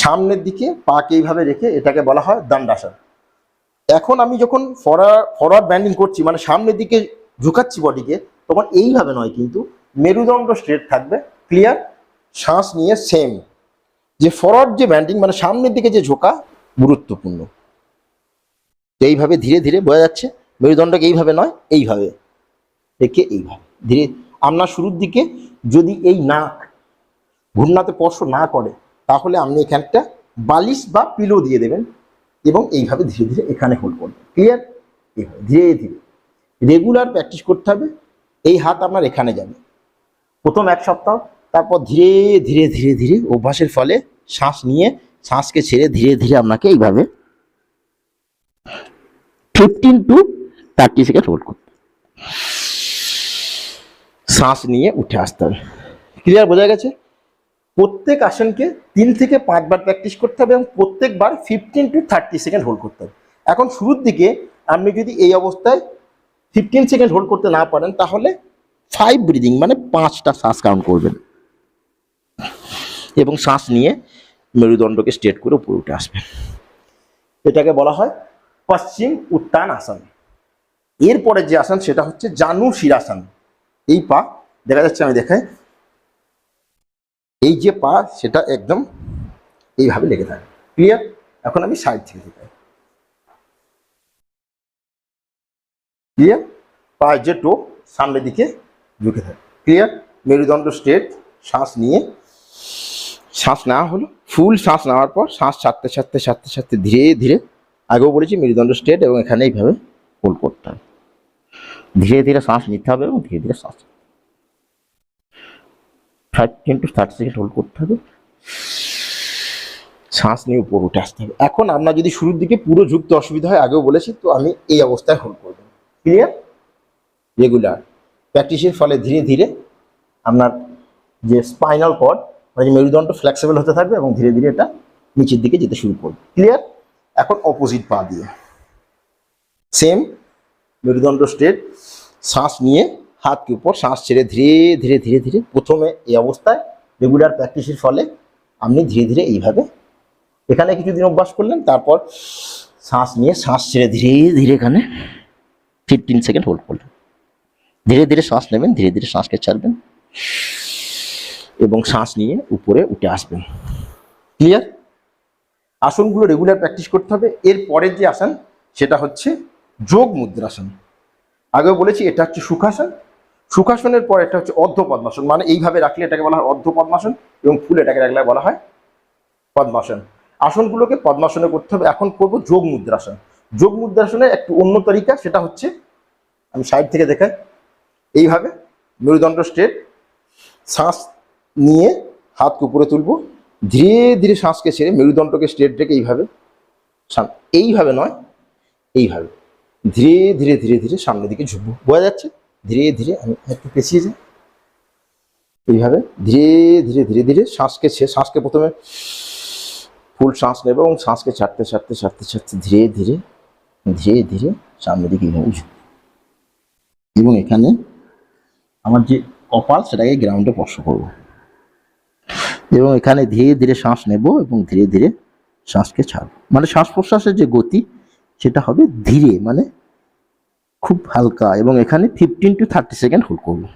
সামনের দিকে পাকে এইভাবে রেখে এটাকে বলা হয় দণ্ডাসন। এখন আমি যখন ফরওয়ার্ড ব্যান্ডিং করছি, মানে সামনের দিকে ঝুঁকাচ্ছি বডিকে, তখন এইভাবে নয়, কিন্তু মেরুদণ্ড স্ট্রেট থাকবে। ক্লিয়ার? শ্বাস নিয়ে সেম যে ফরওয়ার্ড যে ব্যান্ডিং, মানে সামনের দিকে যে ঝোঁকা, গুরুত্বপূর্ণ। এইভাবে ধীরে ধীরে বোঝা যাচ্ছে, মেরুদণ্ডকে এইভাবে নয়, এইভাবে রেখে এইভাবে ধীরে। আপনার শুরুর দিকে যদি এই নাক ঘূর্ণাতে স্পর্শ না করে, তাহলে আপনি এখানটা বালিশ বা পিলো দিয়ে দেবেন এবং এইভাবে ধীরে ধীরে এখানে হোল্ড করবেন। ক্লিয়ার? এইভাবে ধীরে ধীরে রেগুলার প্র্যাকটিস করতে হবে। এই হাত আপনার এখানে যাবে প্রথম 1 সপ্তাহ, তারপর ধীরে ধীরে ধীরে ধীরে অভ্যাসের ফলে শ্বাস নিয়ে শ্বাসকে ছেড়ে ধীরে ধীরে আপনাকে এইভাবে 15 to 30 সেকেন্ড হোল্ড করতে, শ্বাস নিয়ে উঠে আসতে হবে। ক্লিয়ার? বোঝা গেছে? প্রত্যেক আসনকে 3 থেকে 5 বার প্র্যাকটিস করতে হবে এবং প্রত্যেকবার 15 to 30 সেকেন্ড হোল্ড করতে হবে। এখন শুরুর দিকে আপনি যদি এই অবস্থায় 15 সেকেন্ড হোল্ড করতে না পারেন, তাহলে 5 ব্রিদিং মানে 5টা শ্বাস কাউন্ট করবেন এবং শ্বাস নিয়ে মেরুদণ্ডকে স্ট্রেট করে উপরে উঠে আসবেন। এটাকে বলা হয় পশ্চিম উত্তান আসন। এরপরে যে আসন সেটা হচ্ছে জানু শিরাসন। এই পা দেখা যাচ্ছে, আমি দেখাই, এই যে পা সেটা একদম এইভাবে লেগে থাকে। ক্লিয়ার? এখন আমি সাইড থেকে দেখাই। ক্লিয়ার? পায়ের যে টো সামনের দিকে ঝুঁকে থাকে। ক্লিয়ার? মেরুদণ্ড স্ট্রেট। শ্বাস নিয়ে, শ্বাস নেওয়া হলো, ফুল শ্বাস নেওয়ার পর শ্বাস ছাড়তে ছাড়তে ছাড়তে ছাড়তে ধীরে ধীরে, আগেও বলেছি মেরুদণ্ড স্ট্রেট এবং এখানে এইভাবে হোল্ড করতে হবে। ধীরে ধীরে শ্বাস নিতে হবে এবং ধীরে ধীরে শ্বাস 15 to 30 সেকেন্ড হোল্ড করতে হবে। শ্বাস নিয়ে উপর উঠে আসতে হবে। এখন আপনার যদি শুরুর দিকে পুরো ঝুঁকতে অসুবিধা হয়, আগেও বলেছি, তো আমি এই অবস্থায় হোল্ড করবেন। ক্লিয়ার? রেগুলার প্র্যাকটিসের ফলে ধীরে ধীরে আপনার যে স্পাইনাল কর্ড, মানে মেরুদণ্ড ফ্লেক্সিবল হতে থাকবে এবং ধীরে ধীরে এটা নিচের দিকে যেতে শুরু করবে। ক্লিয়ার? এখন অপোজিট পা দিয়ে সেম মেরুদণ্ড স্ট্রেট, শ্বাস নিয়ে হাতকে উপর, শ্বাস ছেড়ে ধীরে ধীরে ধীরে ধীরে, প্রথমে এই অবস্থায় রেগুলার প্র্যাকটিসের ফলে আপনি ধীরে ধীরে এইভাবে এখানে কিছুদিন অভ্যাস করলেন, তারপর শ্বাস নিয়ে শ্বাস ছেড়ে ধীরে ধীরে এখানে 15 সেকেন্ড হোল্ড করলেন। ধীরে ধীরে শ্বাস নেবেন, ধীরে ধীরে শ্বাসকে ছাড়বেন এবং শ্বাস নিয়ে উপরে উঠে আসবেন। ক্লিয়ার? আসনগুলো রেগুলার প্র্যাকটিস করতে হবে। এর পরের যে আসন সেটা হচ্ছে যোগ মুদ্রাসন। আগেও বলেছি এটা হচ্ছে সুখাসন। সুখাসনের পর এটা হচ্ছে অর্ধ পদ্মাসন, মানে এইভাবে রাখলে এটাকে বলা হয় অর্ধ পদ্মাসন এবং ফুল এটাকে রাখলে বলা হয় পদ্মাসন। আসনগুলোকে পদ্মাসনে করতে হবে। এখন করবো যোগ মুদ্রাসন। যোগ মুদ্রাসনের একটু অন্য তরিকা, সেটা হচ্ছে, আমি সাইড থেকে দেখাই, এইভাবে মেরুদণ্ড স্ট্রেট, শ্বাস নিয়ে হাতকে উপরে তুলবো, ধীরে ধীরে শ্বাসকে ছেড়ে মেরুদণ্ডকে স্ট্রেট রেখে এইভাবে, এইভাবে নয়, এইভাবে ধীরে ধীরে ধীরে ধীরে সামনের দিকে ঝুঁকবো। বোঝা যাচ্ছে? ধীরে ধীরে আমি একটু পেছিয়ে যাই, এইভাবে ধীরে ধীরে ধীরে ধীরে শ্বাসকে প্রথমে ফুল শ্বাস নেবে এবং শ্বাসকে ছাড়তে ছাড়তে ছাড়তে ছাড়তে ধীরে ধীরে ধীরে ধীরে সামনের দিকে এইভাবে ঝুঁকবো এবং এখানে আমার যে কপাল সেটাকে গ্রাউন্ডে স্পর্শ করবো এবং এখানে ধীরে ধীরে শ্বাস নেব এবং ধীরে ধীরে শ্বাসকে ছাড়বো। মানে শ্বাস প্রশ্বাসের যে গতি সেটা হবে ধীরে, মানে খুব হালকা, এবং এখানে 15 to 30 সেকেন্ড হোল্ড করবো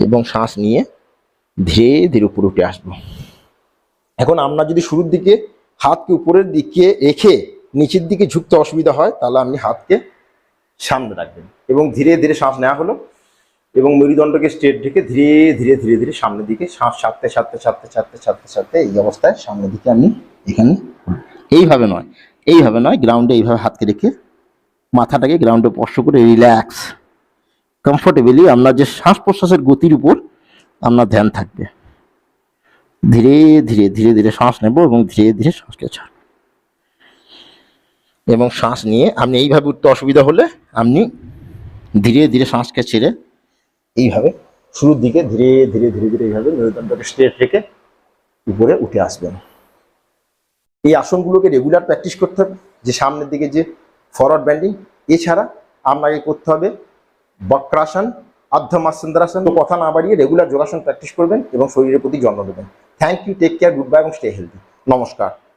এবং শ্বাস নিয়ে ধীরে ধীরে উপরে উঠে আসবো। এখন আমরা যদি শুরুর দিকে হাতকে উপরের দিকে রেখে নিচের দিকে ঝুঁকতে অসুবিধা হয়, তাহলে আপনি হাতকে সামনে রাখবেন এবং ধীরে ধীরে শ্বাস নেওয়া হলো এবং মেরুদণ্ডকে স্ট্রেট রেখে ধীরে ধীরে ধীরে ধীরে সামনের দিকে শ্বাস ছাড়তে ছাড়তে ছাড়তে ছাড়তে ছাড়তে ছাড়তে এই অবস্থায় সামনের দিকে আপনি এখানে, এইভাবে নয়, এইভাবে নয়, গ্রাউন্ডে এইভাবে হাতকে রেখে মাথাটাকে গ্রাউন্ডে স্পর্শ করে রিল্যাক্স কমফোর্টেবলি আপনার যে শ্বাস প্রশ্বাসের গতির উপর আপনার ধ্যান থাকবে। ধীরে ধীরে ধীরে ধীরে শ্বাস নেব এবং ধীরে ধীরে শ্বাসকে ছাড়ব এবং শ্বাস নিয়ে আপনি এইভাবে উঠতে অসুবিধা হলে আপনি ধীরে ধীরে শ্বাসকে ছেড়ে এইভাবে শুরুর দিকে ধীরে ধীরে ধীরে ধীরে এইভাবে মেরুদণ্ডকে স্ট্রেট রেখে উপরে উঠে আসবেন। এই আসনগুলোকে রেগুলার প্র্যাকটিস করতে হবে, যে সামনের দিকে যে ফরওয়ার্ড ব্যান্ডিং। এছাড়া আপনাকে করতে হবে বক্রাসন আর্ধ মাসেন্দ্রাসন। তো কথা না বাড়িয়ে রেগুলার যোগাসন প্র্যাকটিস করবেন এবং শরীরের প্রতি যত্ন দেবেন। Thank you, take care, goodbye এবং স্টে হেলদি। নমস্কার।